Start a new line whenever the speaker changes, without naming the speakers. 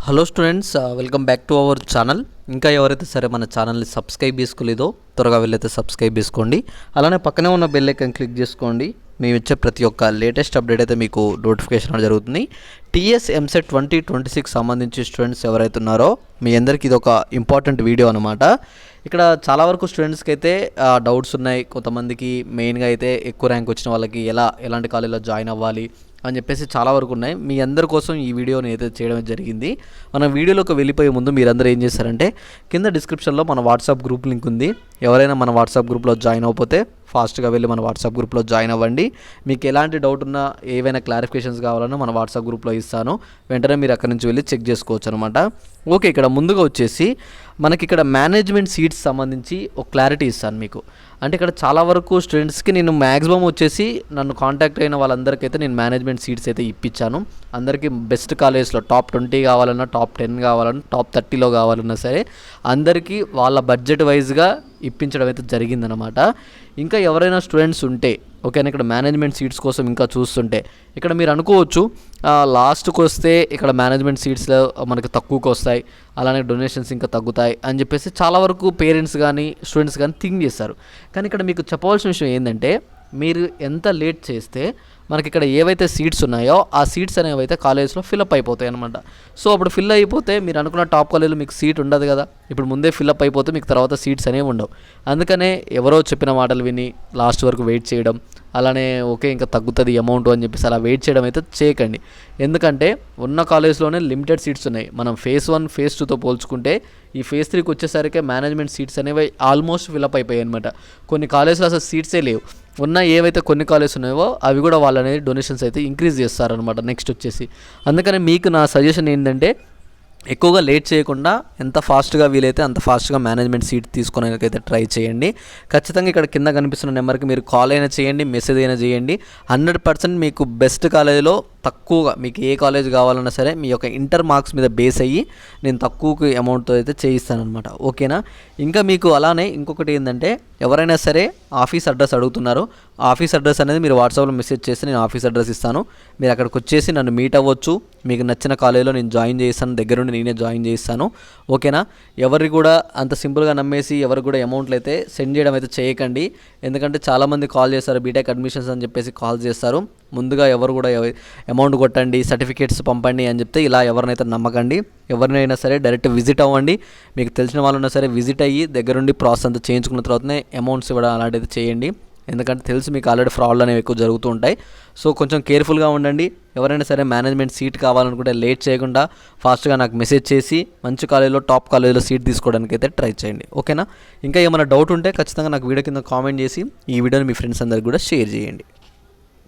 Hello students, welcome back to our channel. ఇంకా ఎవరైతే సరే మన ఛానల్ని సబ్స్క్రైబ్ చేసుకోలేదో త్వరగా వెళ్ళైతే సబ్స్క్రైబ్ చేసుకోండి. అలానే పక్కనే ఉన్న బెల్ ఐకాన్ క్లిక్ చేసుకోండి. మేము ఇచ్చే ప్రతి ఒక్క లేటెస్ట్ అప్డేట్ అయితే మీకు నోటిఫికేషన్ జరుగుతుంది. టీఎస్ ఎంసెట్ 2026 సంబంధించి స్టూడెంట్స్ ఎవరైతే ఉన్నారో మీ అందరికీ ఇది ఒక ఇంపార్టెంట్ వీడియో అనమాట. ఇక్కడ చాలా వరకు స్టూడెంట్స్కి అయితే డౌట్స్ ఉన్నాయి. కొంతమందికి మెయిన్గా అయితే ఎక్కువ ర్యాంక్ వచ్చిన వాళ్ళకి ఎలాంటి కాలేజీలో జాయిన్ అవ్వాలి అని చెప్పేసి చాలా వరకు ఉన్నాయి. మీ అందరి కోసం ఈ వీడియోని అయితే చేయడం జరిగింది. మన వీడియోలోకి వెళ్ళిపోయే ముందు మీరందరూ ఏం చేస్తారంటే కింద డిస్క్రిప్షన్లో మన వాట్సాప్ గ్రూప్ లింక్ ఉంది. ఎవరైనా మన వాట్సాప్ గ్రూప్లో జాయిన్ అవ్వకపోతే ఫాస్ట్గా వెళ్ళి మన వాట్సాప్ గ్రూప్లో జాయిన్ అవ్వండి. మీకు ఎలాంటి డౌట్ ఉన్నా ఏవైనా క్లారిఫికేషన్స్ కావాలన్నా మన వాట్సాప్ గ్రూప్లో ఇస్తాను. వెంటనే మీరు అక్కడి నుంచి వెళ్ళి చెక్ చేసుకోవచ్చు అనమాట. ఓకే, ఇక్కడ ముందుగా వచ్చేసి మనకి ఇక్కడ మేనేజ్మెంట్ సీట్స్ సంబంధించి ఒక క్లారిటీ ఇస్తాను మీకు. అంటే ఇక్కడ చాలా వరకు స్టూడెంట్స్కి నేను మ్యాక్సిమం వచ్చేసి నన్ను కాంటాక్ట్ అయిన వాళ్ళందరికైతే నేను మేనేజ్మెంట్ సీట్స్ అయితే ఇప్పించాను. అందరికీ బెస్ట్ కాలేజ్లో టాప్ 20 కావాలన్నా, టాప్ 10 కావాలన్నా, టాప్ 30లో కావాలన్నా సరే అందరికీ వాళ్ళ బడ్జెట్ వైజ్గా ఇప్పించడం అయితే జరిగిందనమాట. ఇంకా ఎవరైనా స్టూడెంట్స్ ఉంటే ఓకేనా, ఇక్కడ మేనేజ్మెంట్ సీట్స్ కోసం ఇంకా చూస్తుంటే ఇక్కడ మీరు అనుకోవచ్చు లాస్ట్కి వస్తే ఇక్కడ మేనేజ్మెంట్ సీట్స్లో మనకి తక్కువకి వస్తాయి, అలానే డొనేషన్స్ ఇంకా తగ్గుతాయి అని చెప్పేసి చాలా వరకు పేరెంట్స్ కానీ స్టూడెంట్స్ కానీ థింక్ చేస్తారు. కానీ ఇక్కడ మీకు చెప్పవలసిన విషయం ఏంటంటే మీరు ఎంత లేట్ చేస్తే మనకి ఇక్కడ ఏవైతే సీట్స్ ఉన్నాయో ఆ సీట్స్ అనేవి అయితే కాలేజ్లో ఫిల్అప్ అయిపోతాయి అనమాట. సో అప్పుడు ఫిల్ అయిపోతే మీరు అనుకున్న టాప్ కాలేజ్లో మీకు సీట్ ఉండదు కదా. ఇప్పుడు ముందే ఫిల్అప్ అయిపోతే మీకు తర్వాత సీట్స్ అనేవి ఉండవు. అందుకనే ఎవరో చెప్పిన మాటలు విని లాస్ట్ వరకు వెయిట్ చేయడం, అలానే ఓకే ఇంకా తగ్గుతుంది అమౌంట్ అని చెప్పేసి అలా వెయిట్ చేయడం అయితే చేయకండి. ఎందుకంటే ఉన్న కాలేజ్లోనే లిమిటెడ్ సీట్స్ ఉన్నాయి. మనం ఫేజ్ 1 ఫేజ్ 2తో పోల్చుకుంటే ఈ ఫేజ్ 3కి వచ్చేసరికి మేనేజ్మెంట్ సీట్స్ అనేవి ఆల్మోస్ట్ ఫిల్అప్ అయిపోయాయి అనమాట. కొన్ని కాలేజ్లో అసలు సీట్సే లేవు. ఉన్న ఏవైతే కొన్ని కాలేజెస్ ఉన్నాయో అవి కూడా వాళ్ళు అనేది డొనేషన్స్ అయితే ఇంక్రీజ్ చేస్తారనమాట నెక్స్ట్ వచ్చేసి. అందుకని మీకు నా సజెషన్ ఏంటంటే ఎక్కువగా లేట్ చేయకుండా ఎంత ఫాస్ట్గా వీలైతే అంత ఫాస్ట్గా మేనేజ్మెంట్ సీట్ తీసుకునేకైతే ట్రై చేయండి. ఖచ్చితంగా ఇక్కడ కింద కనిపిస్తున్న నెంబర్కి మీరు కాల్ అయినా చేయండి, మెసేజ్ అయినా చేయండి. 100% మీకు బెస్ట్ కాలేజీలో తక్కువగా మీకు ఏ కాలేజ్ కావాలన్నా సరే మీ యొక్క ఇంటర్ మార్క్స్ మీద బేస్ అయ్యి నేను తక్కువకి అమౌంట్తో అయితే చేయిస్తానమాట. ఓకేనా. ఇంకా మీకు అలానే ఇంకొకటి ఏంటంటే ఎవరైనా సరే ఆఫీస్ అడ్రస్ అడుగుతున్నారు. ఆఫీస్ అడ్రస్ అనేది మీరు వాట్సాప్లో మెసేజ్ చేస్తే నేను ఆఫీస్ అడ్రస్ ఇస్తాను. మీరు అక్కడికి వచ్చేసి నన్ను మీట్ అవ్వచ్చు. మీకు నచ్చిన కాలేజీలో నేను జాయిన్ చేయిస్తాను, దగ్గరుండి నేనే జాయిన్ చేయిస్తాను. ఓకేనా. ఎవరికి కూడా అంత సింపుల్గా నమ్మేసి ఎవరికి కూడా అమౌంట్లు అయితే సెండ్ చేయడం అయితే చేయకండి. ఎందుకంటే చాలామంది కాల్ చేస్తారు, బీటెక్ అడ్మిషన్స్ అని చెప్పేసి కాల్ చేస్తారు. ముందుగా ఎవరు కూడా అమౌంట్ కొట్టండి, సర్టిఫికేట్స్ పంపండి అని చెప్తే ఇలా ఎవరినైతే నమ్మకండి. ఎవరినైనా సరే డైరెక్ట్ విజిట్ అవ్వండి. మీకు తెలిసిన వాళ్ళైనా సరే విజిట్ అయ్యి దగ్గరుండి ప్రాసెస్ అంతా చేయించుకున్న తర్వాతనే అమౌంట్స్ ఇవ్వడం అలాంటిది చేయండి. ఎందుకంటే తెలుసు మీకు ఆల్రెడీ ఫ్రాడ్లు అనేవి ఎక్కువ జరుగుతూ ఉంటాయి. సో కొంచెం కేర్ఫుల్గా ఉండండి. ఎవరైనా సరే మేనేజ్మెంట్ సీట్ కావాలనుకుంటే లేట్ చేయకుండా ఫాస్ట్గా నాకు మెసేజ్ చేసి మంచి కాలేజీలో టాప్ కాలేజీలో సీట్ తీసుకోవడానికి అయితే ట్రై చేయండి. ఓకేనా. ఇంకా ఏమైనా డౌట్ ఉంటే ఖచ్చితంగా నాకు వీడియో కింద కామెంట్ చేసి ఈ వీడియోని మీ ఫ్రెండ్స్ అందరికి కూడా షేర్ చేయండి.